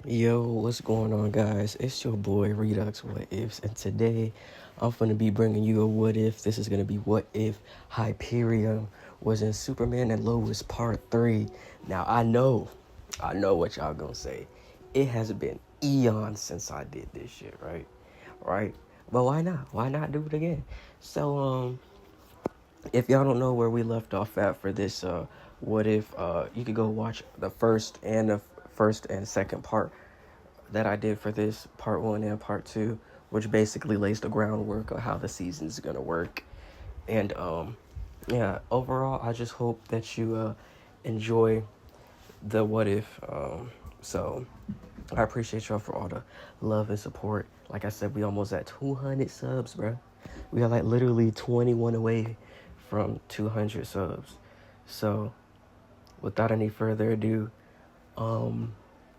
Yo, what's going on, guys? It's your boy Redux What Ifs, and today I'm gonna be bringing you a what if. This is gonna be what if Hyperion was in Superman and Lois Part 3. Now I know what y'all gonna say. It has been eons since I did this shit, right? Right? But why not? Why not do it again? So, if y'all don't know where we left off at for this what if, you could go watch the first and second part that I did for this part 1 and part 2, which basically lays the groundwork of how the season's gonna work. And yeah, overall I just hope that you enjoy the what if. So I appreciate y'all for all the love and support. Like I said, we almost at 200 subs, bro. We are like literally 21 away from 200 subs. So without any further ado,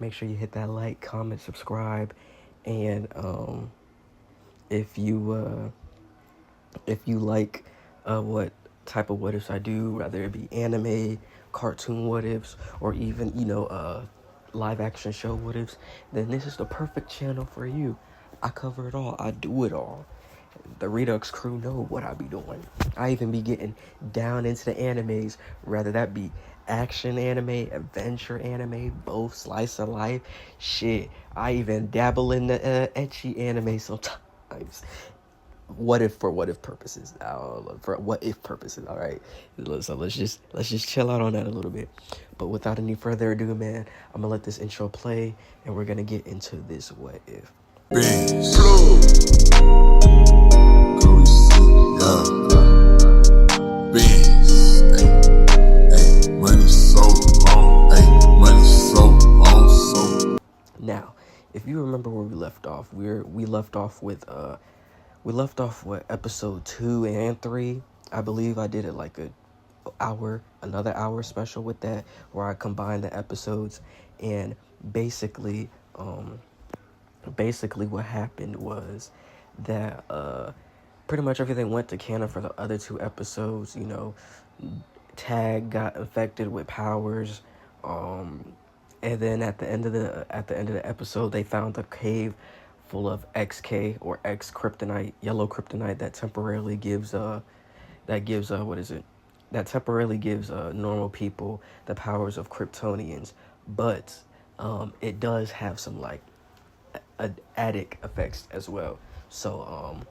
make sure you hit that like, comment, subscribe, and if you like what type of what ifs I do, whether it be anime, cartoon what ifs, or even live action show what ifs, then this is the perfect channel for you. I cover it all. I do it all. The Redux crew know what I be doing. I even be getting down into the animes, whether that be action anime, adventure anime, both slice of life. Shit, I even dabble in the ecchi anime sometimes. What if purposes? For what if purposes? All right. So let's just chill out on that a little bit. But without any further ado, man, I'm gonna let this intro play, and we're gonna get into this what if. Now, if you remember where we left off, we left off with episode 2 and 3. I believe I did it like another hour special with that, where I combined the episodes. And basically what happened was that pretty much everything went to canon for the other 2 episodes. Tag got infected with powers, and then at the end of the episode, they found a cave full of XK, or X kryptonite, yellow kryptonite, that temporarily gives normal people the powers of Kryptonians, but it does have some like addict effects as well. So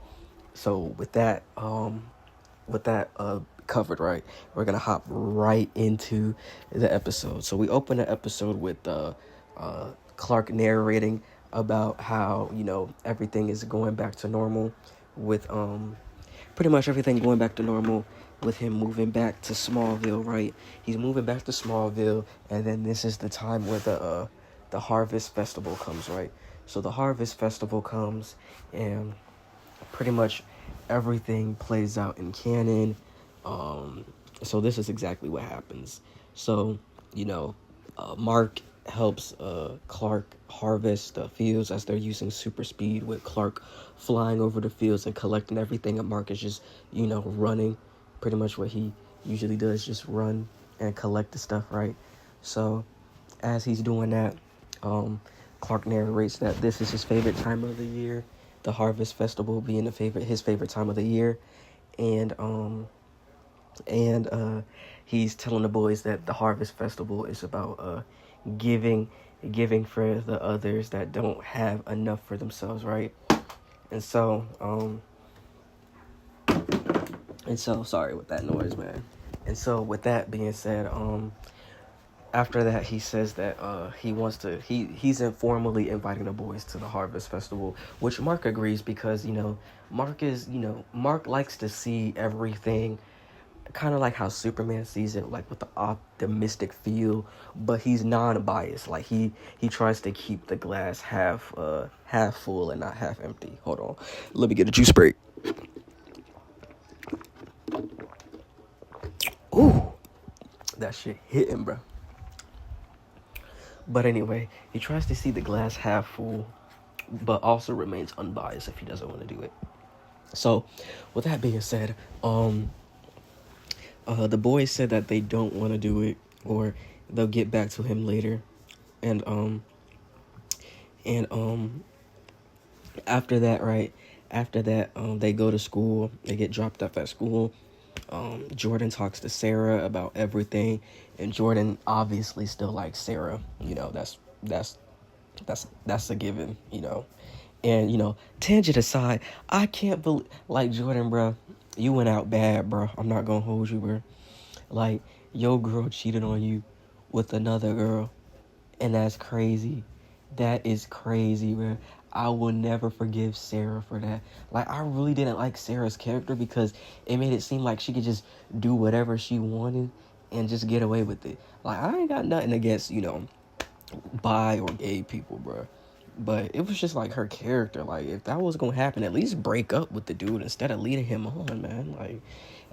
with that covered, right, we're gonna hop right into the episode. So we open the episode with Clark narrating about how everything is going back to normal, with pretty much everything going back to normal with him moving back to Smallville, right? He's moving back to Smallville, and then this is the time where the Harvest Festival comes, right? So the Harvest Festival comes, and pretty much everything plays out in canon. So this is exactly what happens. So, Mark helps Clark harvest the fields as they're using super speed, with Clark flying over the fields and collecting everything, and Mark is just, running. Pretty much what he usually does, just run and collect the stuff, right? So as he's doing that, Clark narrates that this is his favorite time of the year, the Harvest Festival being his favorite time of the year. And he's telling the boys that the Harvest Festival is about giving for the others that don't have enough for themselves, right? And so sorry with that noise, man. And so with that being said, after that, he says that he's informally inviting the boys to the Harvest Festival, which Mark agrees, because Mark likes to see everything kind of like how Superman sees it, like with the optimistic feel, but he's non-biased. Like he tries to keep the glass half full and not half empty. Hold on, let me get a juice break. Ooh, that shit hitting, bro. But anyway, he tries to see the glass half full, but also remains unbiased if he doesn't want to do it. So, with that being said, the boys said that they don't want to do it, or they'll get back to him later. And And after that, right? After that, they go to school. They get dropped off at school. Jordan talks to Sarah about everything, and Jordan obviously still likes Sarah. You know, that's a given. You know, and tangent aside, I can't believe like Jordan, bro. You went out bad, bro. I'm not gonna hold you, bro. Like your girl cheated on you with another girl, and that's crazy. That is crazy, man. I will never forgive Sarah for that. Like, I really didn't like Sarah's character because it made it seem like she could just do whatever she wanted and just get away with it. Like, I ain't got nothing against, bi or gay people, bro. But it was just like her character. Like, if that was gonna happen, at least break up with the dude instead of leading him on, man. Like,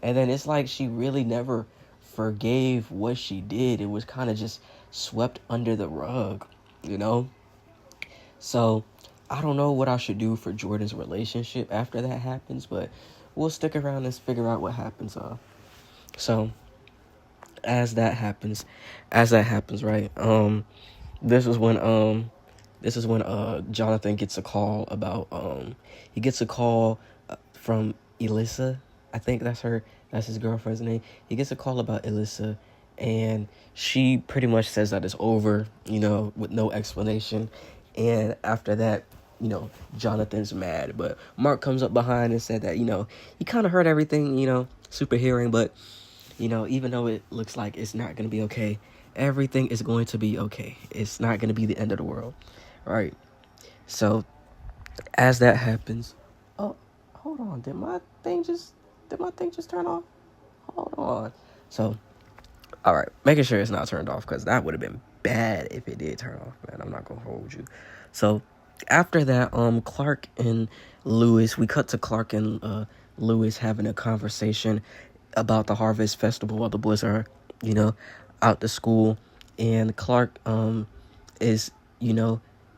and then it's like she really never forgave what she did. It was kind of just swept under the rug, you know? So, I don't know what I should do for Jordan's relationship after that happens, but we'll stick around and figure out what happens. So, as that happens, right? This is when Jonathan gets a call about he gets a call from Elissa. I think that's his girlfriend's name. He gets a call about Elissa, and she pretty much says that it's over, with no explanation. And after that, Jonathan's mad. But Mark comes up behind and said that, he kind of heard everything, super hearing. But, even though it looks like it's not going to be okay, everything is going to be okay. It's not going to be the end of the world. Right? So, as that happens... Oh, hold on. Did my thing just turn off? Hold on. So, all right. Making sure it's not turned off, because that would have been bad if it did turn off, man. I'm not going to hold you. So, after that, Clark and Lois, we cut to Clark and Lois having a conversation about the Harvest Festival while the boys are, out to school. And Clark is,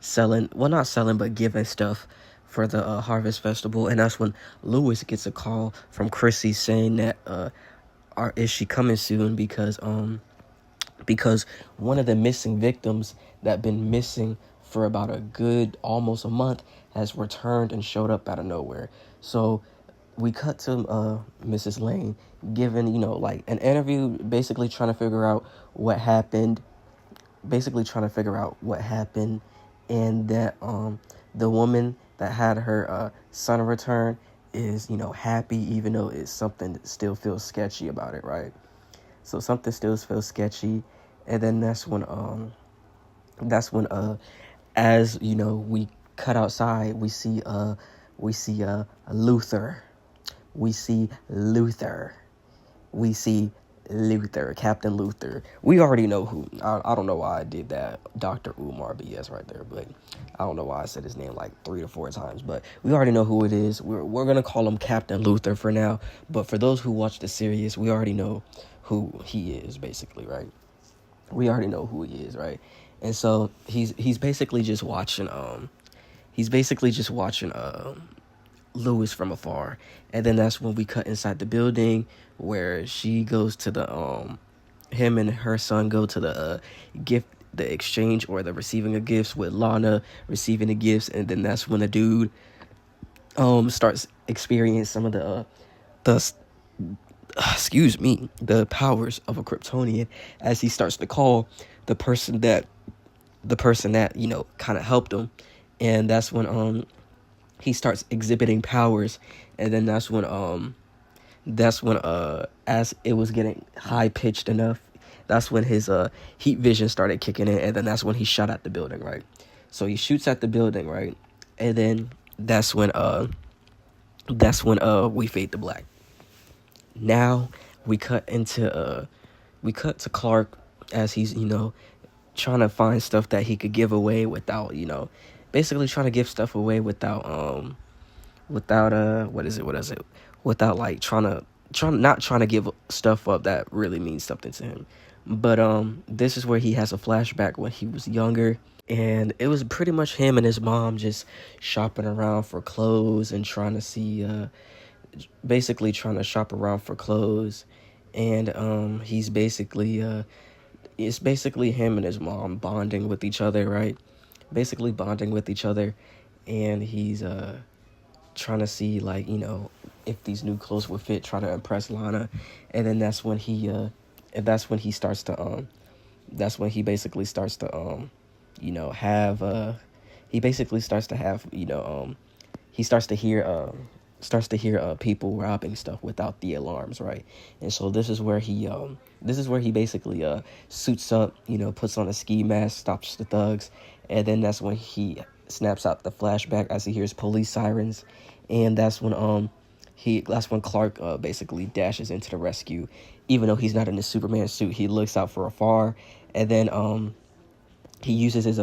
selling, well, not selling, but giving stuff for the Harvest Festival. And that's when Lois gets a call from Chrissy saying that, is she coming soon? Because one of the missing victims that been missing for about a good almost a month has returned and showed up out of nowhere. So we cut to Mrs. Lane giving, like an interview, basically trying to figure out what happened. And that the woman that had her son return is, happy, even though it's something that still feels sketchy about it, right? So something still feels sketchy. And then that's when as we cut outside, we see Luther. Captain Luther. We already know who. I don't know why I did that Dr. Umar BS right there, but I don't know why I said his name like 3 to 4 times, but we already know who it is. We're going to call him Captain Luther for now, but for those who watch the series, we already know who he is, basically, right? We already know who he is, right? And so he's basically just watching Lois from afar. And then that's when we cut inside the building where she goes to the him and her son go to the the exchange or the receiving of gifts, with Lana receiving the gifts. And then that's when the dude starts experiencing some of the powers of a Kryptonian, as he starts to call the person that kind of helped him. And that's when he starts exhibiting powers. And then that's when as it was getting high pitched enough, that's when his heat vision started kicking in. And then that's when he shot at the building, right? So he shoots at the building, right? And then that's when we fade to black. Now we cut to Clark as he's trying to find stuff that he could give away without basically trying to give stuff away without like not trying to give stuff up that really means something to him. But this is where he has a flashback when he was younger, and it was pretty much him and his mom just shopping around for clothes and trying to see basically trying to shop around for clothes. And it's basically him and his mom bonding with each other, right? basically bonding with each other, and he's trying to see, like, if these new clothes would fit, try to impress Lana. And then that's when he starts to that's when he basically starts to have he basically starts to have he starts to hear people robbing stuff without the alarms, right? And so this is where he basically suits up, puts on a ski mask, stops the thugs. And then that's when he snaps out the flashback as he hears police sirens. And that's when Clark basically dashes into the rescue. Even though he's not in the Superman suit, he looks out for afar. And then he uses his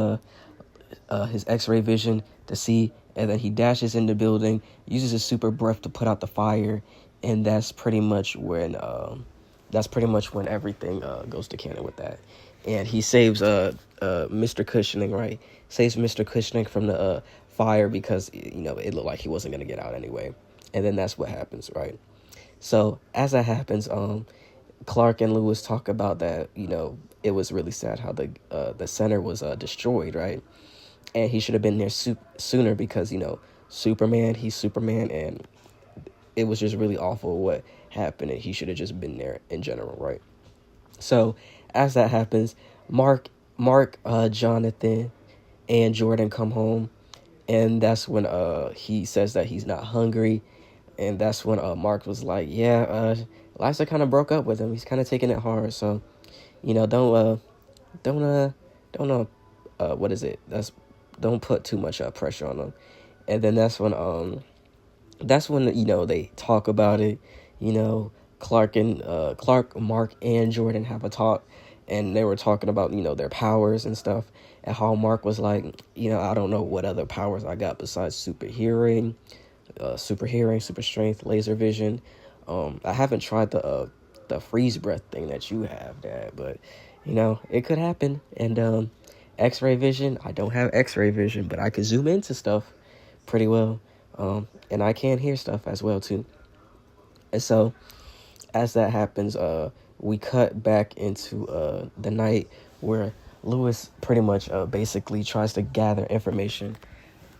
X-ray vision to see, and then he dashes in the building, uses his super breath to put out the fire. And that's pretty much when everything goes to canon with that. And he saves Mr. Cushioning, right? Saves Mr. Cushioning from the fire, because it looked like he wasn't gonna get out anyway. And then that's what happens, right? So as that happens, Clark and Lois talk about that. It was really sad how the center was destroyed, right? And he should have been there sooner, because Superman, he's Superman, and it was just really awful what happened, and he should have just been there in general, right? So as that happens, Mark, Jonathan, and Jordan come home, and that's when he says that he's not hungry. And that's when Mark was like, yeah, Liza kind of broke up with him. He's kind of taking it hard. So, what is it? Don't put too much pressure on him. And then that's when they talk about it. Clark, Mark, and Jordan have a talk, and they were talking about their powers and stuff, and how Mark was like, I don't know what other powers I got besides super hearing, super strength, laser vision. I haven't tried the freeze breath thing that you have, Dad, but it could happen. And X-ray vision, I don't have X-ray vision, but I can zoom into stuff pretty well, and I can hear stuff as well too. And so as that happens, we cut back into the night where Lois pretty much basically tries to gather information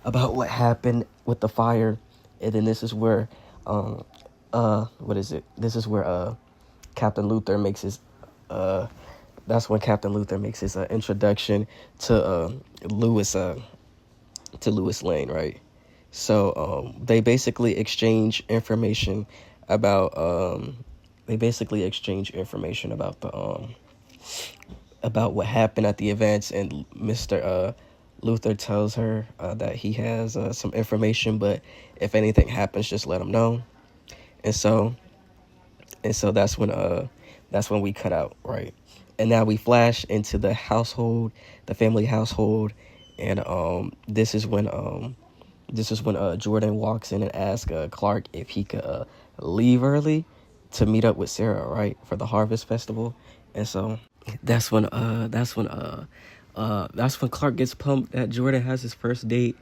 about what happened with the fire. And then this is where this is where Captain Luther makes his that's when Captain Luther makes his introduction to Lois Lane, right? So they basically exchange information about about what happened at the events. And Mr. Luther tells her that he has some information, but if anything happens, just let him know. And so that's when we cut out, right? And now we flash into the family household, and this is when Jordan walks in and asks Clark if he could leave early to meet up with Sarah, right, for the Harvest Festival. And so that's when Clark gets pumped that Jordan has his first date.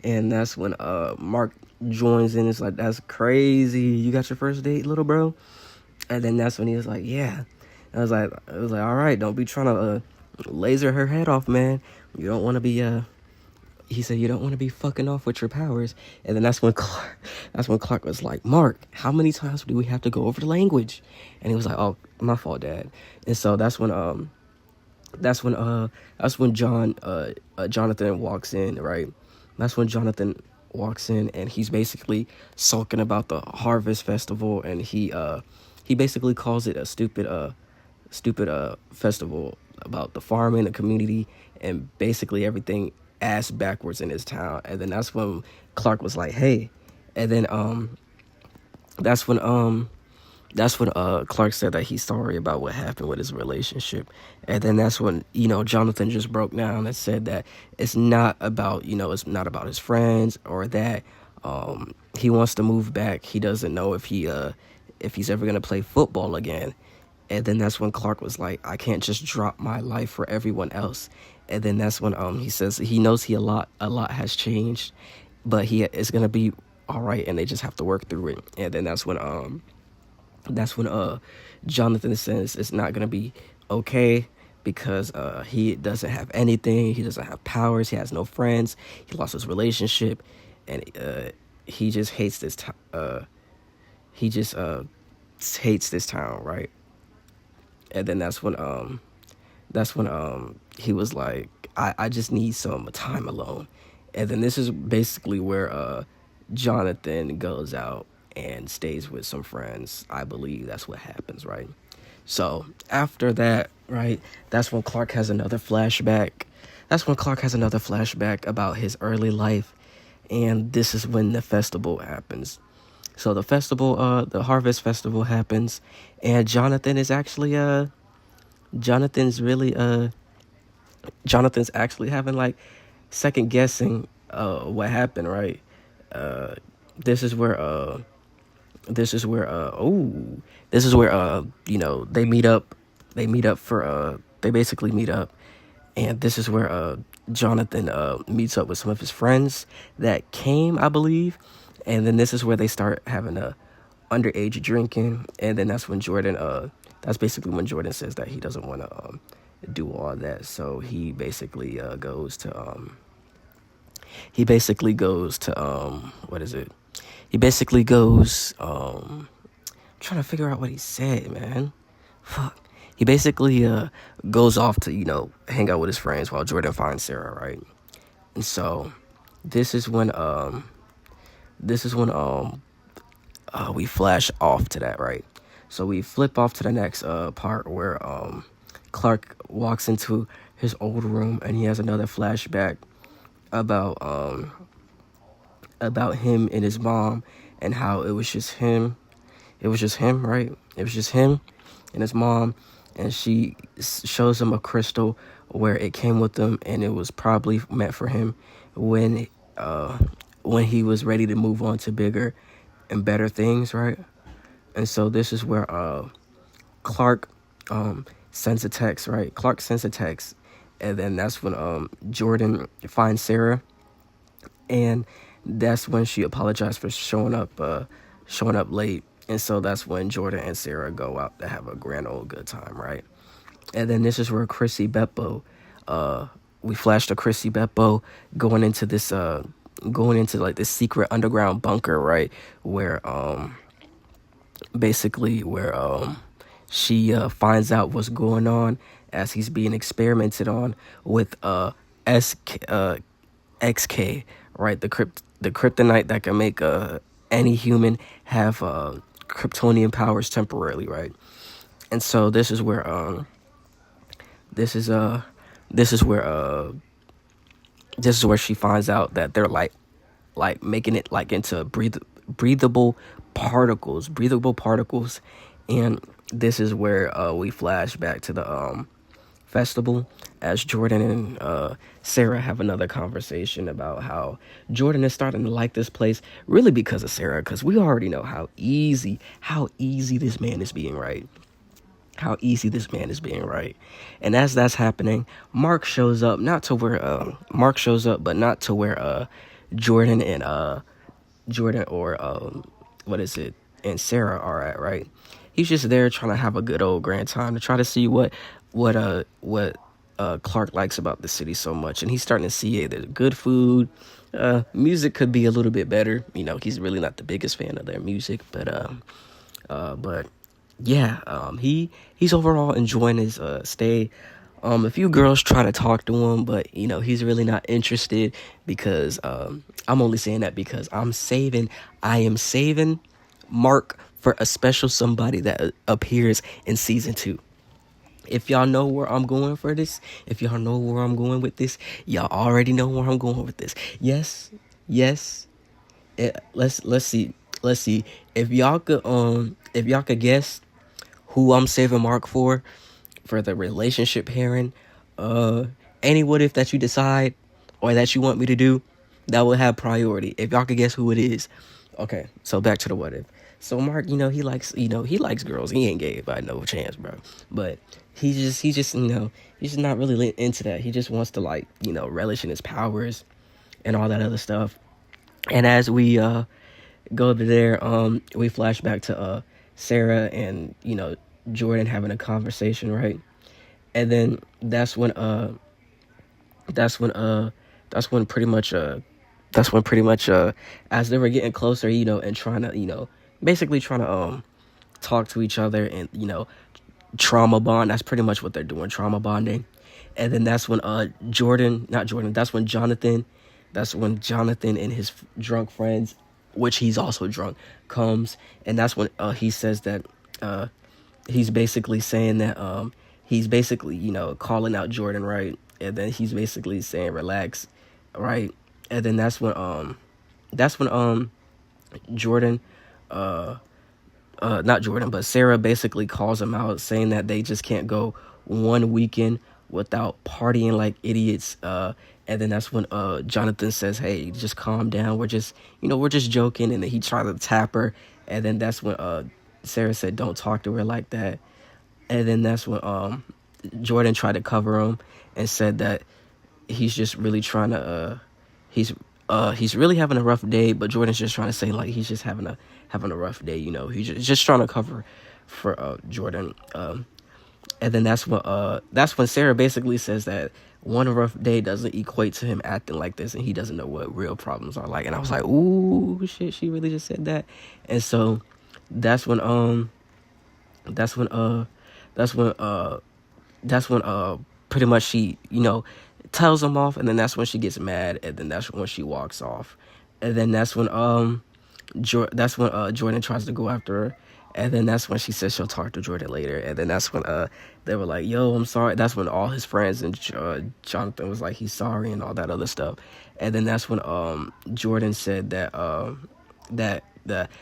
And that's when Mark joins in. It's like, that's crazy, you got your first date, little bro? And then that's when he was like, yeah. I was like, all right, don't be trying to laser her head off, man. You don't want to be he said, you don't want to be fucking off with your powers. And then that's when Clark was like, Mark, how many times do we have to go over the language? And he was like, oh, my fault, Dad. And so that's when Jonathan walks in, right? That's when Jonathan walks in, and he's basically sulking about the Harvest Festival, and he basically calls it a stupid festival about the farming, the community, and basically everything ass backwards in his town. And then that's when Clark was like, hey. And then that's when Clark said that he's sorry about what happened with his relationship. And then that's when Jonathan just broke down and said that it's not about his friends, or that he wants to move back. He doesn't know if he's ever gonna play football again. And then that's when Clark was like, I can't just drop my life for everyone else. And then that's when he says he knows a lot has changed, but it's gonna be all right, and they just have to work through it. And then that's when Jonathan says it's not gonna be okay, because he doesn't have anything. He doesn't have powers. He has no friends. He lost his relationship, and he just hates this. He just hates this town, right? And then that's when he was like, I just need some time alone. And then this is basically where Jonathan goes out and stays with some friends. I believe that's what happens, right? So after that, right, that's when Clark has another flashback. That's when Clark has another flashback about his early life, and this is when the festival happens. So the festival, the Harvest Festival happens, and Jonathan is actually Jonathan's really Jonathan's actually having like second guessing what happened, right? Uh this is where this is where this is where they meet up. They basically meet up, and this is where Jonathan meets up with some of his friends that came, I believe. And then this is where they start having a underage drinking, and then that's when Jordan that's basically when Jordan says that he doesn't want to do all that. So he basically goes to what is it? He basically goes trying to figure out what he said, man. Fuck. He basically goes off to, hang out with his friends while Jordan finds Sarah, right? And so this is when we flash off to that, right? So we flip off to the next part where Clark walks into his old room, and he has another flashback about him and his mom, and how it was just him. It was just him, right? It was just him and his mom, and she shows him a crystal where it came with them, and it was probably meant for him when he was ready to move on to bigger and better things, right? And so this is where Clark sends a text, right? Clark sends a text, and then that's when Jordan finds Sarah, and that's when she apologized for showing up late. And so that's when Jordan and Sarah go out to have a grand old good time, right? And then this is where Chrissy Beppo, we flash to Chrissy Beppo going into like this secret underground bunker, right? Where she finds out what's going on as he's being experimented on with XK, right? The kryptonite that can make any human have Kryptonian powers temporarily, right? And so this is where she finds out that they're like making it like into breathable particles, and this is where we flash back to the festival as Jordan and Sarah have another conversation about how Jordan is starting to like this place really because of Sarah, because we already know how easy this man is being, right? How easy this man is being, right? And as that's happening, Mark shows up, but not to where Jordan and Sarah are at, right? He's just there trying to have a good old grand time, to try to see what Clark likes about the city so much. And he's starting to see there's good food. Music could be a little bit better. He's really not the biggest fan of their music, but yeah, he's overall enjoying his stay. A few girls try to talk to him, but he's really not interested, because I'm only saying that because I am saving Mark for a special somebody that appears in season 2. If y'all know where I'm going for this, if y'all know where I'm going with this, y'all already know where I'm going with this. Yes. Let's see. If y'all could guess who I'm saving Mark for the relationship pairing, any what if that you decide or that you want me to do, that will have priority. If y'all could guess who it is. Okay, so back to the what if. So Mark, he likes girls. He ain't gay by no chance, bro. But he's just he's not really into that. He just wants to relish in his powers and all that other stuff. And as we go to there, we flash back to Sarah and Jordan having a conversation, right? And then that's when that's when pretty much as they were getting closer, and trying to, basically trying to talk to each other and, trauma bond. That's pretty much what they're doing, trauma bonding. And then that's when that's when Jonathan and his drunk friends, which he's also drunk, comes. And that's when he says that he's basically saying that he's basically, calling out Jordan, right? And then he's basically saying relax, right? And then that's when Jordan not Jordan, but Sarah basically calls him out, saying that they just can't go one weekend without partying like idiots. And then that's when Jonathan says, "Hey, just calm down. We're just joking." And then he tried to tap her. And then that's when Sarah said, "Don't talk to her like that." And then that's when Jordan tried to cover him and said that he's just really trying to he's really having a rough day, but Jordan's just trying to say like he's just having a rough day, he's just trying to cover for Jordan. And then that's when Sarah basically says that one rough day doesn't equate to him acting like this, and he doesn't know what real problems are like. And I was like, ooh, shit, she really just said that. And so that's when pretty much she, tells him off, and then that's when she gets mad, and then that's when she walks off. And then that's when Jordan tries to go after her, and then that's when she says she'll talk to Jordan later. And then that's when they were like, "Yo, I'm sorry." That's when all his friends and Jonathan was like, he's sorry and all that other stuff. And then that's when Jordan said that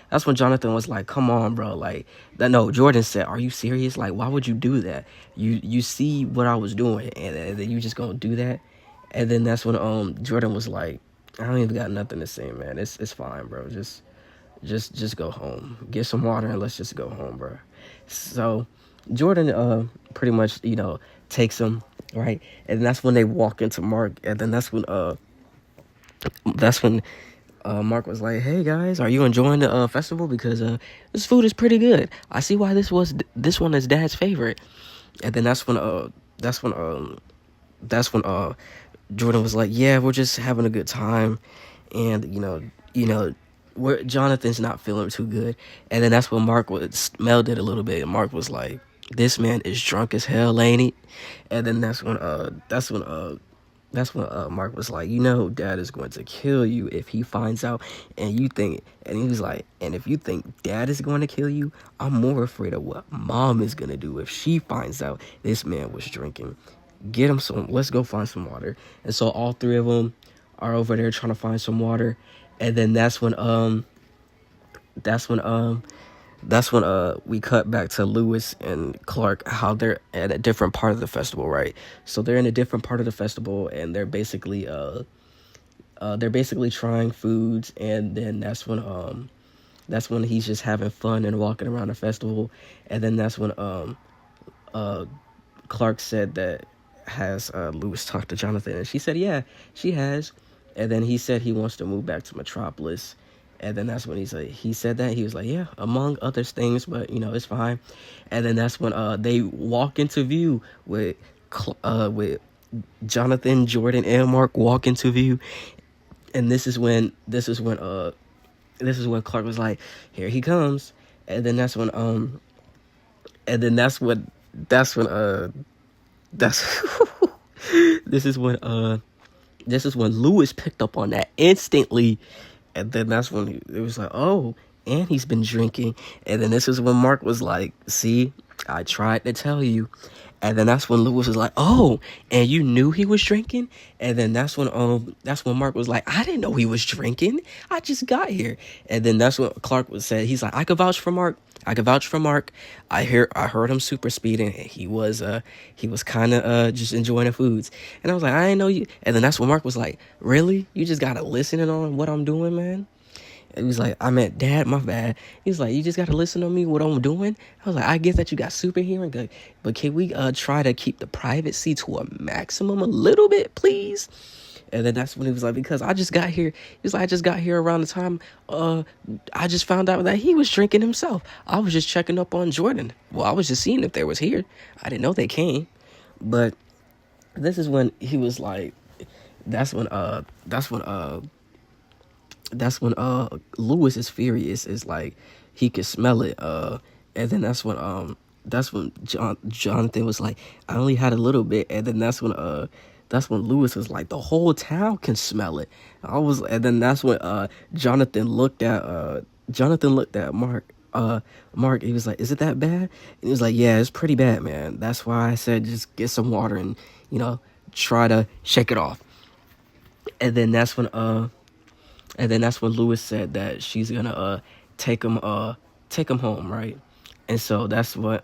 that's when Jonathan was like, "Come on, bro." Like that. No, Jordan said, "Are you serious? Like, why would you do that? You see what I was doing, and then you just gonna do that?" And then that's when Jordan was like, "I don't even got nothing to say, man. It's fine, bro. Just go home. Get some water and let's just go home, bro." So Jordan pretty much, takes him, right? And that's when they walk into Mark. And then that's when Mark was like, "Hey guys, are you enjoying the festival? Because this food is pretty good. I see why this one is Dad's favorite." And then that's when Jordan was like, "Yeah, we're just having a good time, and Jonathan's not feeling too good." And then that's when Mark smelled it a little bit, and Mark was like, "This man is drunk as hell, ain't he?" And then that's when Mark was like, "Dad is going to kill you if he finds out." And he was like, "And if you think Dad is going to kill you, I'm more afraid of what Mom is going to do if she finds out this man was drinking. Get him let's go find some water." And so all three of them are over there trying to find some water. And then that's when we cut back to Lois and Clark, how they're at a different part of the festival, right? So they're in a different part of the festival, and they're basically trying foods. And then that's when he's just having fun and walking around the festival. And then that's when Clark said that, has Lois talked to Jonathan? And she said, yeah, she has. And then he said he wants to move back to Metropolis. And then that's when he said that. He was like, yeah, among other things, but, it's fine. And then that's when they walk into view with Jonathan, Jordan, and Mark walk into view. And this is when Clark was like, "Here he comes." And then that's when this is when Lois picked up on that instantly. And then that's when it was like, "Oh, and he's been drinking." And then this is when Mark was like, "See, I tried to tell you." And then that's when Lois was like, "Oh, and you knew he was drinking?" And then that's when Mark was like, "I didn't know he was drinking. I just got here." And then that's what Clark said. He's like, "I could vouch for Mark. I heard him super speeding. And he was kind of just enjoying the foods." And I was like, "I didn't know you." And then that's when Mark was like, "Really? You just gotta listen in on what I'm doing, man?" And he was like, "I meant Dad, my bad." He's like, "You just gotta listen to me, what I'm doing." I was like, "I get that you got super hearing good, but can we try to keep the privacy to a maximum a little bit, please?" And then that's when he was like, "Because I just got here." He's like, "I just got here around the time I just found out that he was drinking himself. I was just checking up on Jordan. Well, I was just seeing if they was here. I didn't know they came." But this is when he was like, that's when Lois is furious. Is like he could smell it. And then that's when Jonathan was like, I only had a little bit. And then that's when Lois was like, the whole town can smell it. And then that's when Jonathan looked at Mark. He was like, is it that bad? And he was like, yeah, it's pretty bad, man. That's why I said just get some water and try to shake it off. And then that's when Lois said that she's gonna take him home, right? And so that's when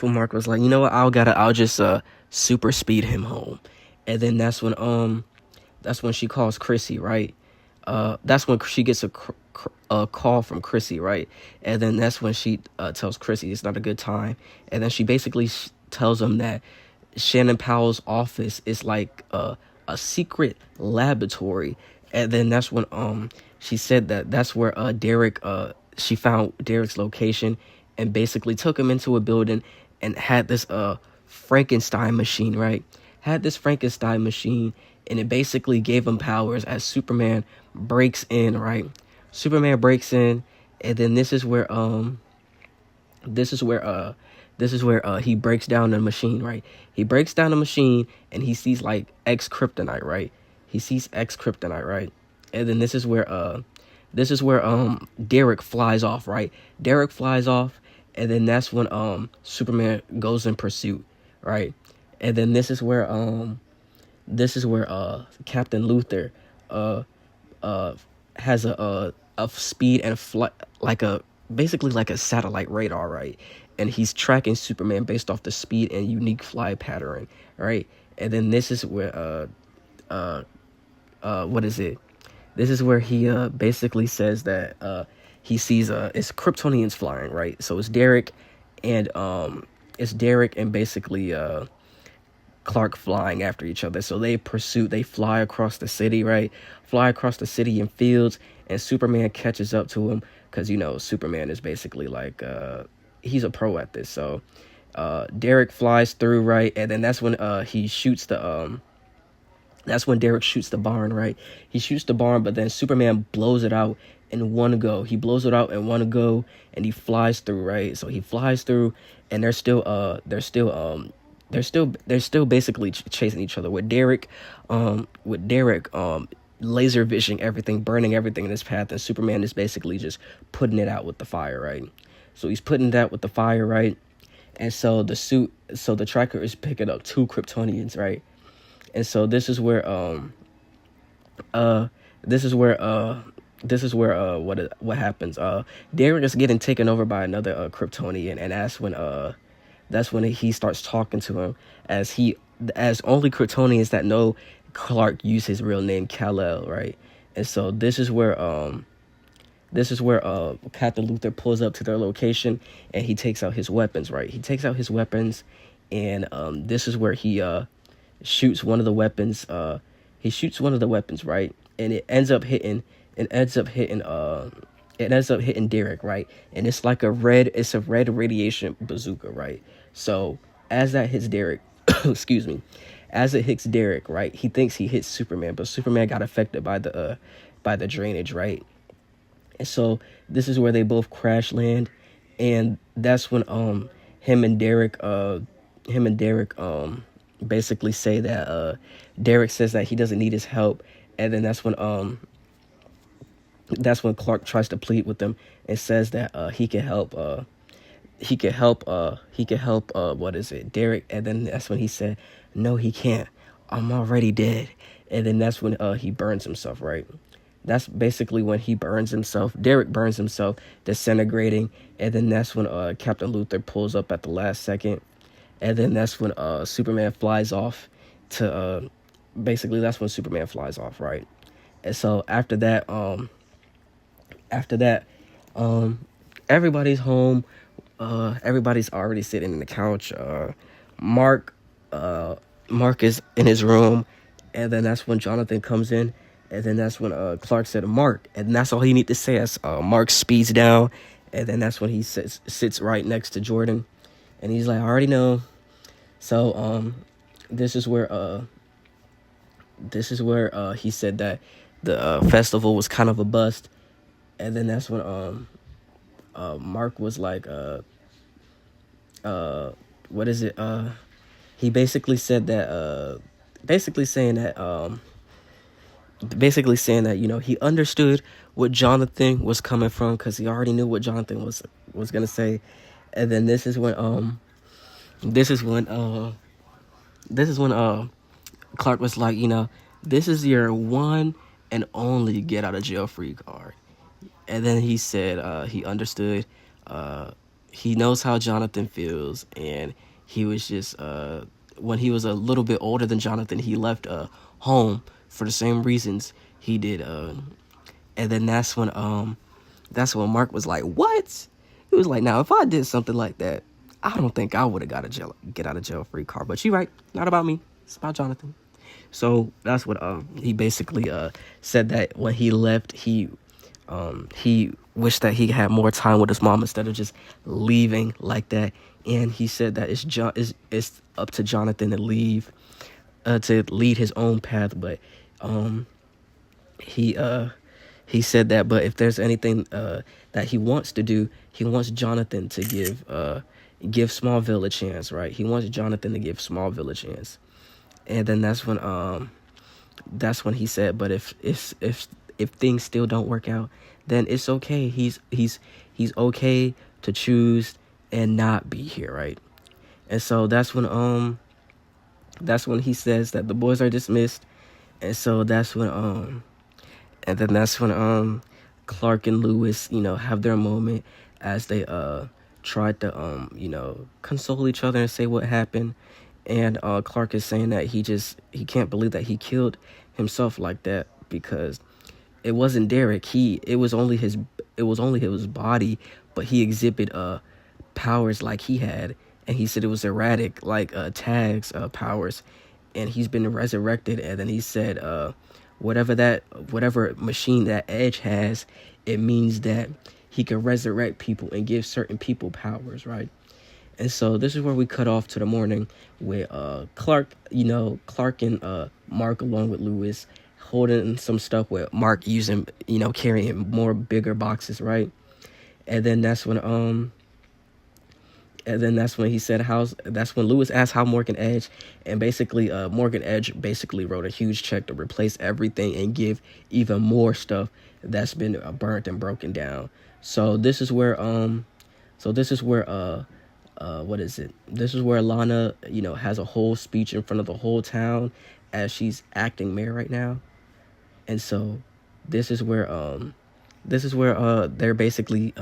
Mark was like, you know what, I'll just super speed him home. And then that's when she calls Chrissy, right? That's when she gets a call from Chrissy, right? And then that's when she tells Chrissy it's not a good time. And then she basically tells him that Shannon Powell's office is like a secret laboratory. And then that's when she said that's where Derek she found Derek's location and basically took him into a building and had this Frankenstein machine, right? Had this Frankenstein machine, and it basically gave him powers as Superman breaks in, right? Superman breaks in, and then this is where he breaks down the machine, right? He breaks down the machine and he sees like X-kryptonite, right? He sees X-kryptonite, right? And then this is where Derek flies off, right? Derek flies off, and then that's when Superman goes in pursuit, right? And then this is where Captain Luthor has a speed and flight, basically like a satellite radar, right? And he's tracking Superman based off the speed and unique fly pattern, right? And then this is where what is it? This is where he basically says that he sees it's Kryptonians flying, right? So it's Derek and basically Clark flying after each other. So they fly across the city, right? Fly across the city and fields, and Superman catches up to him because Superman is basically like he's a pro at this. So Derek flies through, right? And then that's when he shoots that's when Derek shoots the barn, right? He shoots the barn, but then Superman blows it out in one go. He blows it out in one go, and he flies through, right? So he flies through, and they're still basically chasing each other. With Derek laser vision everything, burning everything in his path, and Superman is basically just putting it out with the fire, right? So he's putting that with the fire, right? And so the tracker is picking up 2 Kryptonians, right? And so this is where what happens. Derek is getting taken over by another Kryptonian, and that's when he starts talking to him as only Kryptonians that know Clark use his real name, Kal-El, right? And so this is where Captain Luthor pulls up to their location, and he takes out his weapons, right? He takes out his weapons, and this is where he shoots one of the weapons. Right? And it ends up hitting Derek, right? And it's like a red radiation bazooka, right? So as that hits Derek, excuse me, as it hits Derek, right, he thinks he hits Superman, but Superman got affected by the drainage, right? And so this is where they both crash land, and that's when him and Derek basically say that Derek says that he doesn't need his help, and then that's when Clark tries to plead with him and says that he can help Derek, and then that's when he said, no, he can't, I'm already dead. And then that's when he burns himself, right? That's basically when he burns himself. Derek burns himself, disintegrating, and then that's when Captain Luthor pulls up at the last second, and then that's when Superman flies off to basically that's when Superman flies off, right? And so after that everybody's home. Everybody's already sitting in the couch. Mark is in his room, and then that's when Jonathan comes in, and then that's when Clark said Mark, and that's all he need to say as Mark speeds down, and then that's when he sits right next to Jordan, And he's like, I already know. So this is where he said that the festival was kind of a bust. And then that's when Mark was like, what is it? He basically said that basically saying that he understood what Jonathan was coming from, because he already knew what Jonathan was gonna say. And then this is when Clark was like, this is your one and only get out of jail free card. And then he said he understood. He knows how Jonathan feels, and he was just when he was a little bit older than Jonathan, he left home for the same reasons he did. And then that's when Mark was like, "What?" He was like, "Now, if I did something like that, I don't think I would have got a get out of jail free card. But you right, not about me. It's about Jonathan." So that's what he basically said, that when he left, he wished that he had more time with his mom instead of just leaving like that. And he said that it's up to Jonathan to leave, to lead his own path. But he said that, but if there's anything that he wants to do, he wants Jonathan to give Smallville a chance, right? He wants Jonathan to give Smallville a chance. And then that's when he said, but if things still don't work out, then it's okay. He's okay to choose and not be here, right? And so that's when he says that the boys are dismissed. And so that's when Clark and Lois, have their moment as they tried to console each other and say what happened. And Clark is saying that he can't believe that he killed himself like that, because it wasn't Derek. It was only his body, but he exhibited powers like he had, and he said it was erratic, like Tag's powers, and he's been resurrected. And then he said whatever machine that Edge has, it means that he can resurrect people and give certain people powers, right? And so this is where we cut off to the morning with Clark and Mark, along with Lois, holding some stuff, with Mark using, carrying more bigger boxes, right? And then that's when he said that's when Lois asked how Morgan Edge, and basically Morgan Edge basically wrote a huge check to replace everything and give even more stuff that's been burnt and broken down. So this is where what is it? This is where Lana, has a whole speech in front of the whole town as she's acting mayor right now. And so this is where they're basically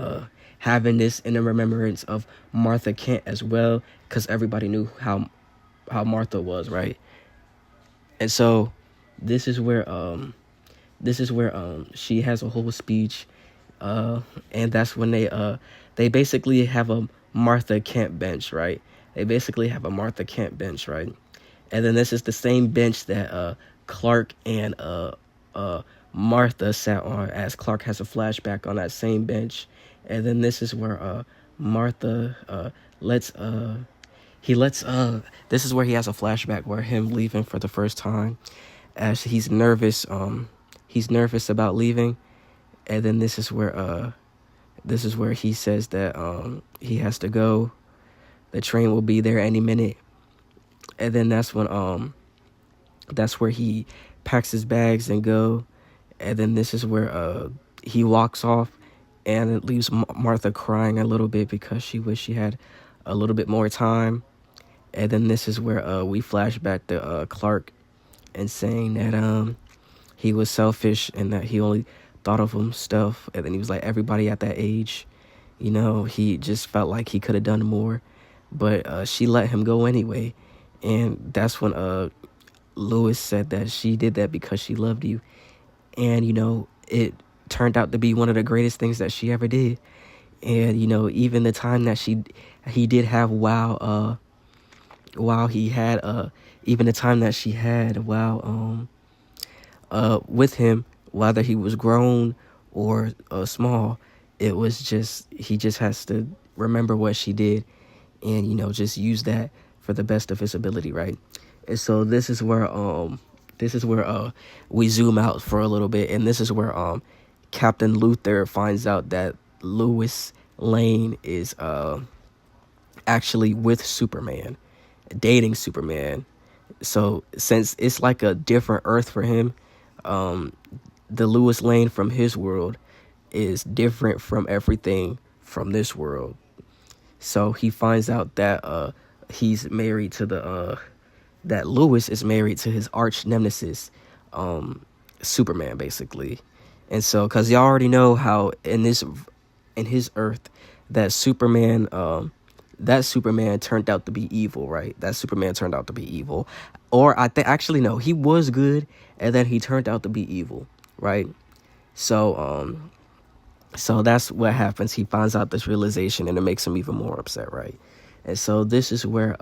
having this in the remembrance of Martha Kent as well, because everybody knew how Martha was, right? And so this is where she has a whole speech, and that's when they basically have a Martha Kent bench, right? They basically have a Martha Kent bench, right? And then this is the same bench that Clark and Martha sat on, as Clark has a flashback on that same bench. And then this is where Martha this is where he has a flashback where him leaving for the first time, as he's nervous about leaving. And then this is where he says that he has to go. The train will be there any minute. And then that's where he packs his bags and go. And then this is where he walks off, and it leaves Martha crying a little bit because she wished she had a little bit more time. And then this is where we flash back to Clark and saying that he was selfish and that he only thought of himself. And then he was like, everybody at that age, he just felt like he could have done more. But she let him go anyway. And that's when Lois said that she did that because she loved you. And, it turned out to be one of the greatest things that she ever did. And, even the time that he did have while he had, even the time that she had while with him, whether he was grown or small, it was just, he just has to remember what she did. and just use that for the best of his ability, right? And so this is where we zoom out for a little bit, and this is where Captain Luther finds out that Lois Lane is actually with Superman, dating Superman. So since it's like a different Earth for him, the Lois Lane from his world is different from everything from this world. So he finds out that he's married to that Lois is married to his arch nemesis, Superman, basically. And so, cause y'all already know how in his Earth, that Superman turned out to be evil, right? That Superman turned out to be evil, or I think actually no, he was good, and then he turned out to be evil, right? So so that's what happens. He finds out this realization, and it makes him even more upset, right? And so this is where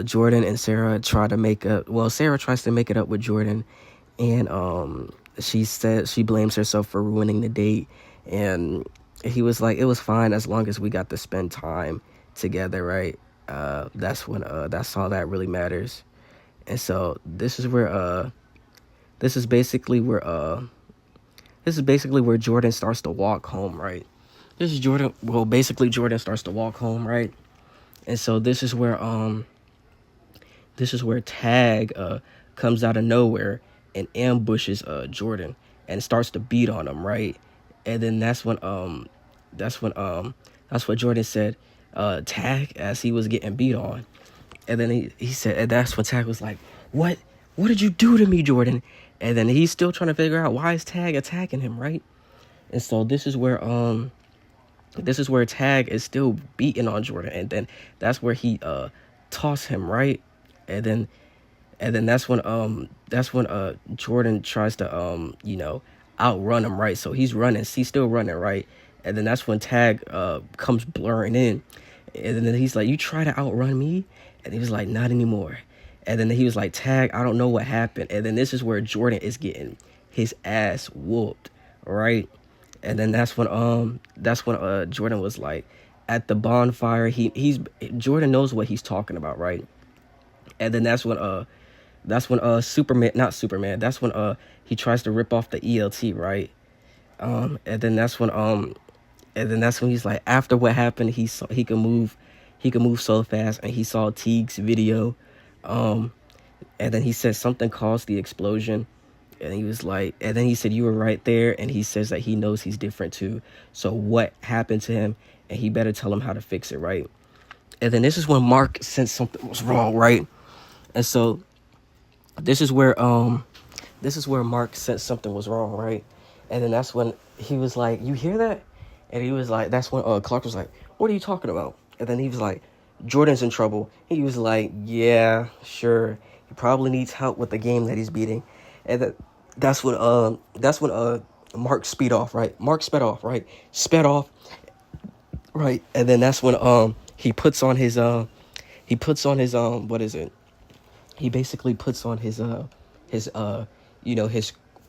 Jordan and Sarah try to make up. Well, Sarah tries to make it up with Jordan, and she said she blames herself for ruining the date, and he was like, it was fine as long as we got to spend time together, right? That's all that really matters. And so this is basically where Jordan starts to walk home, right? Basically Jordan starts to walk home, right? And so this is where Tag comes out of nowhere and ambushes Jordan and starts to beat on him, right? And then that's what Jordan said, Tag, as he was getting beat on. And then he said, and that's when Tag was like, what did you do to me, Jordan? And then he's still trying to figure out why is Tag attacking him, right? And so this is where Tag is still beating on Jordan, and then that's where he tossed him, right? And then that's when Jordan tries to outrun him, right? So he's still running, right? And then that's when Tag comes blurring in, and then he's like, you try to outrun me? And he was like, not anymore. And then he was like, Tag, I don't know what happened. And then this is where Jordan is getting his ass whooped, right? And then that's when Jordan was like at the bonfire. Jordan knows what he's talking about, right? And then that's when Superman, not Superman. That's when he tries to rip off the ELT, right? And then that's when he's like, after what happened, he can move so fast, and he saw Teague's video, and then he said something caused the explosion. And he was like, and then he said, you were right there. And he says that he knows he's different too. So what happened to him? And he better tell him how to fix it, right? And then this is when Mark sensed something was wrong, right? And so this is where Mark sensed something was wrong, right? And then that's when he was like, you hear that? And he was like, that's when Clark was like, what are you talking about? And then he was like, Jordan's in trouble. He was like, yeah, sure. He probably needs help with the game that he's beating. And that's when Mark sped off, right? Sped off, right? And then that's when he puts on his what is it? He basically puts on his his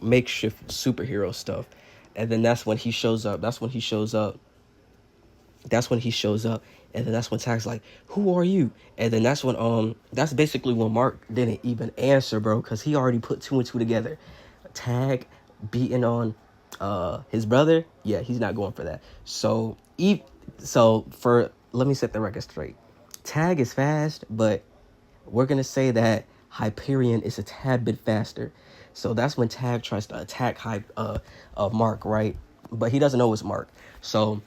makeshift superhero stuff. And then that's when he shows up. And then that's when Tag's like, who are you? And then that's when that's basically when Mark didn't even answer, bro, because he already put two and two together. Tag beating on his brother, yeah, he's not going for that. So let me set the record straight. Tag is fast, but we're gonna say that Hyperion is a tad bit faster. So that's when Tag tries to attack Mark, right? But he doesn't know it's Mark. So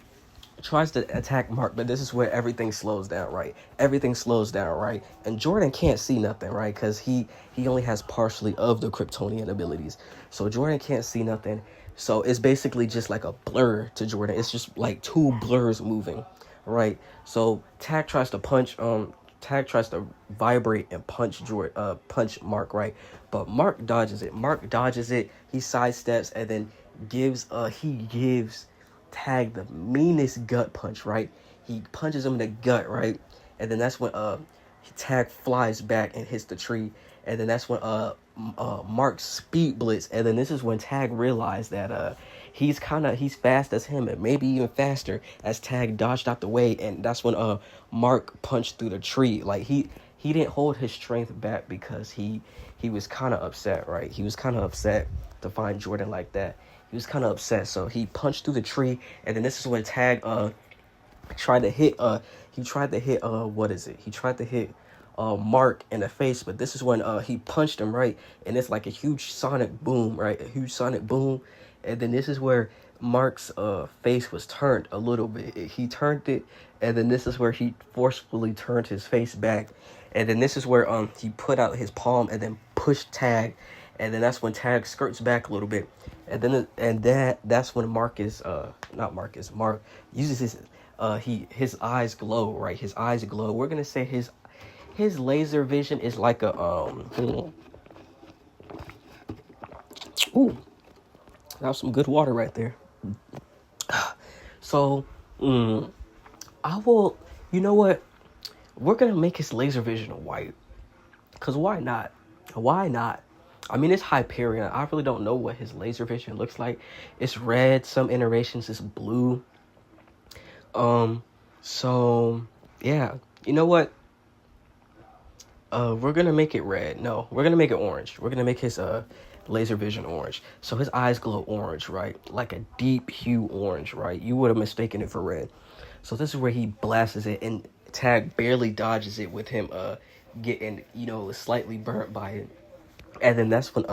tries to attack Mark, but this is where everything slows down, right? And Jordan can't see nothing, right? Because he only has partially of the Kryptonian abilities. So Jordan can't see nothing. So it's basically just like a blur to Jordan. It's just like two blurs moving, right? So Tag tries to vibrate and punch Mark, right? But Mark dodges it. He sidesteps and then gives Tag the meanest gut punch, right? He punches him in the gut, right? And then that's when Tag flies back and hits the tree. and then that's when Mark speed blitz, and then this is when Tag realized that he's fast as him, and maybe even faster, as Tag dodged out the way, and that's when Mark punched through the tree. Like he didn't hold his strength back because he was kind of upset, right? He was kind of upset to find Jordan like that. He was kind of upset, so he punched through the tree, and then this is when Tag tried to hit Mark in the face, but this is when he punched him, right? And it's like a huge sonic boom, right? A huge sonic boom. And then this is where Mark's face was turned a little bit. He turned it, and then this is where he forcefully turned his face back. And then this is where he put out his palm and then pushed Tag. And then that's when Tag skirts back a little bit. And then that's when Mark uses his eyes glow, right? His eyes glow. We're gonna say his laser vision is like a ooh, that was some good water right there. So I will, you know what? We're gonna make his laser vision white. Cause why not? Why not? I mean, it's Hyperion. I really don't know what his laser vision looks like. It's red. Some iterations is blue. So yeah, you know what? We're gonna make it red. No, we're gonna make it orange. We're gonna make his laser vision orange. So his eyes glow orange, right? Like a deep hue orange, right? You would have mistaken it for red. So this is where he blasts it, and Tag barely dodges it with him getting, slightly burnt by it. And then that's when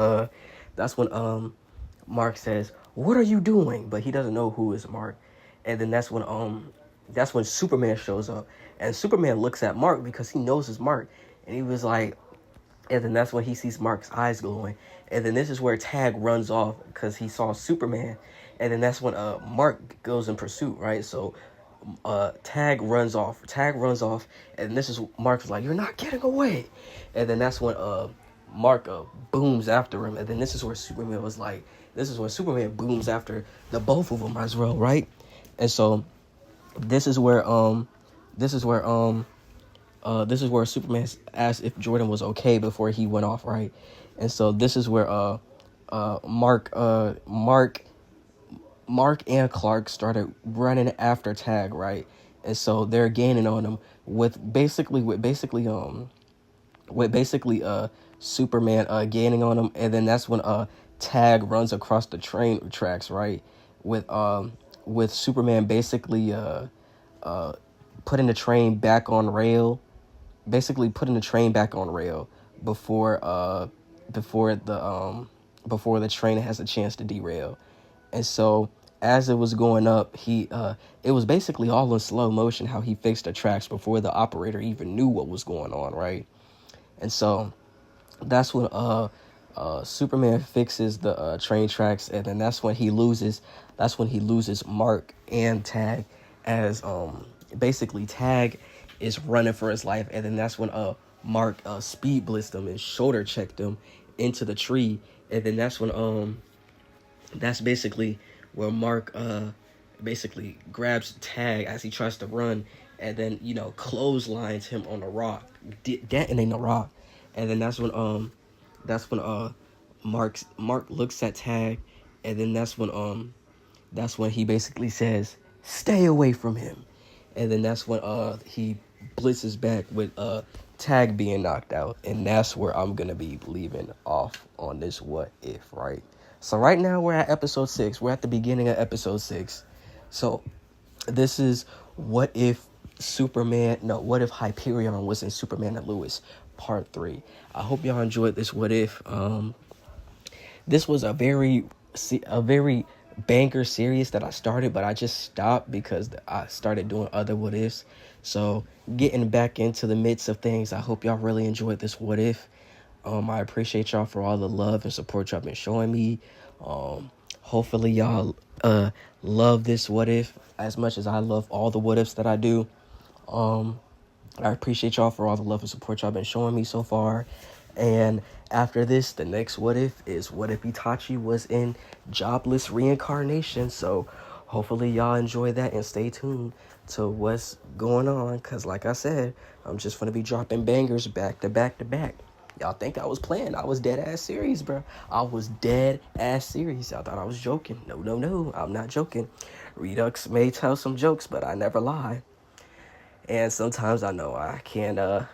Mark says, "What are you doing?" But he doesn't know who is Mark. And then that's when Superman shows up, and Superman looks at Mark because he knows it's Mark, and he was like, and then that's when he sees Mark's eyes glowing, and then this is where Tag runs off because he saw Superman, and then that's when Mark goes in pursuit, right? So Tag runs off, and this is Mark's like, "You're not getting away," and then that's when Mark booms after him, and then this is when Superman booms after the both of them as well, right? And so this is where Superman asked if Jordan was okay before he went off, right? And so this is where Mark and Clark started running after Tag, right? And so they're gaining on him with basically Superman gaining on him, and then that's when Tag runs across the train tracks, right? With Superman basically putting the train back on rail, before the train has a chance to derail. And so as it was going up, it was basically all in slow motion how he fixed the tracks before the operator even knew what was going on, right? And so that's when Superman fixes the train tracks, and then that's when he loses Mark and Tag, as basically Tag is running for his life, and then that's when Mark speed blitzed him and shoulder checked him into the tree, and then that's when that's basically where Mark basically grabs Tag as he tries to run, and then clotheslines him on the rock, detonating the rock, and then that's when Mark looks at Tag, and then that's when he basically says, "Stay away from him," and then that's when he blitzes back with Tag being knocked out, and that's where I'm gonna be leaving off on this what if, right? So right now we're at episode 6. We're at the beginning of episode 6. So this is what if Hyperion was in Superman and Lois part 3. I hope y'all enjoyed this what if. This was a very banger series that I started, but I just stopped because I started doing other what ifs. So getting back into the midst of things, I hope y'all really enjoyed this what if. I appreciate y'all for all the love and support y'all been showing me. Hopefully y'all love this what if as much as I love all the what ifs that I do. I appreciate y'all for all the love and support y'all been showing me so far. And after this, the next what if is what if Itachi was in Jobless Reincarnation. So hopefully y'all enjoy that and stay tuned to what's going on, because like I said, I'm just going to be dropping bangers back to back to back. Y'all think I was playing. I was dead ass serious, bro. I was dead ass serious. Y'all thought I was joking. No, no, no. I'm not joking. Redux may tell some jokes, but I never lie. And sometimes I know I can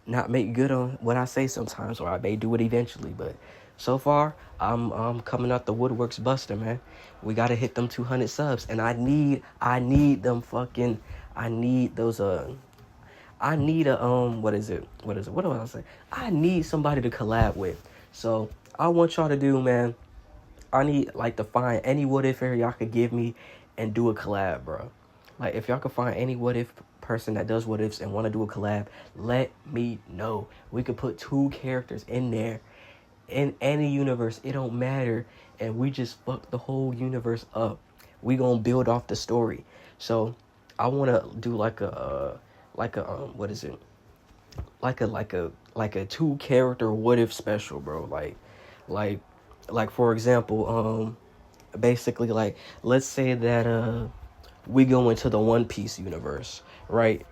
not make good on what I say sometimes, or I may do it eventually. But so far, I'm coming out the woodworks buster, man. We gotta hit them 200 subs, and I need them fucking, I need those I need a what is it? What do I say? I need somebody to collab with. So I want y'all to do, man. I need like to find any what if y'all could give me and do a collab, bro. Like if y'all could find any what if person that does what ifs and want to do a collab, let me know. We could put 2 characters in there in any universe. It don't matter, and we just fuck the whole universe up. We gonna build off the story. So I want to do like a what is it? Like a 2 character what if special, bro. Like for example, basically like let's say that we go into the One Piece universe, right?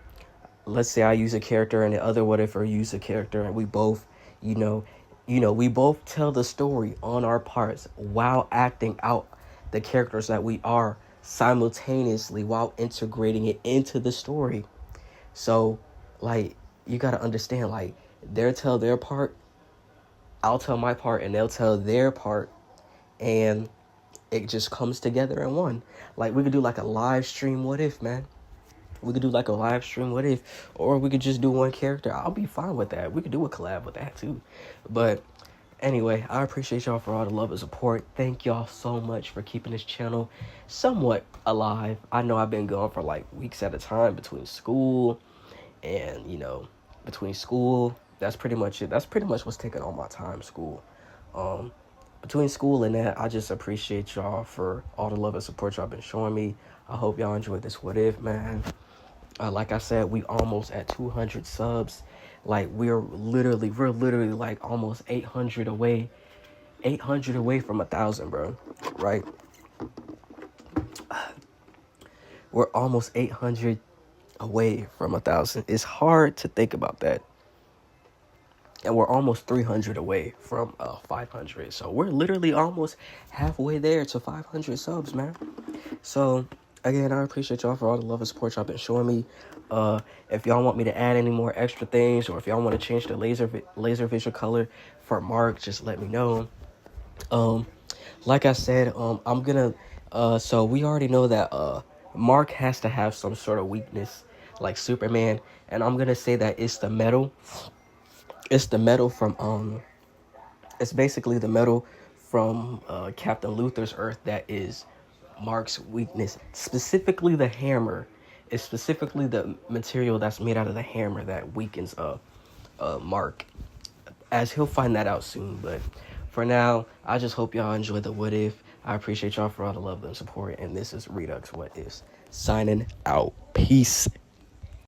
Let's say I use a character and the other what if use a character, and we both, we both tell the story on our parts while acting out the characters that we are simultaneously while integrating it into the story. So, like, you gotta understand, like, they'll tell their part, I'll tell my part, and they'll tell their part, and it just comes together in one. Like, we could do like a live stream what if, man. We could do like a live stream what if, or we could just do one character. I'll be fine with that. We could do a collab with that too. But anyway, I appreciate y'all for all the love and support. Thank y'all so much for keeping this channel somewhat alive. I know I've been gone for like weeks at a time between school and, that's pretty much it. That's pretty much what's taking all my time, school. Between school and that, I just appreciate y'all for all the love and support y'all been showing me. I hope y'all enjoyed this what if, man. Like I said, we almost at 200 subs. Like we're literally like almost 800 away from 1,000, bro. Right? We're almost 800 away from 1,000. It's hard to think about that. And we're almost 300 away from 500. So we're literally almost halfway there to 500 subs, man. So again, I appreciate y'all for all the love and support y'all been showing me. If y'all want me to add any more extra things, or if y'all want to change the laser visual color for Mark, just let me know. Like I said, I'm gonna so we already know that Mark has to have some sort of weakness like Superman, and I'm gonna say that it's the metal. It's the metal from it's basically the metal from Captain Luthor's Earth that is Mark's weakness. Specifically the hammer. It's specifically the material that's made out of the hammer that weakens Mark. As he'll find that out soon. But for now, I just hope y'all enjoy the what if. I appreciate y'all for all the love and support. And this is Redux What Ifs signing out. Peace.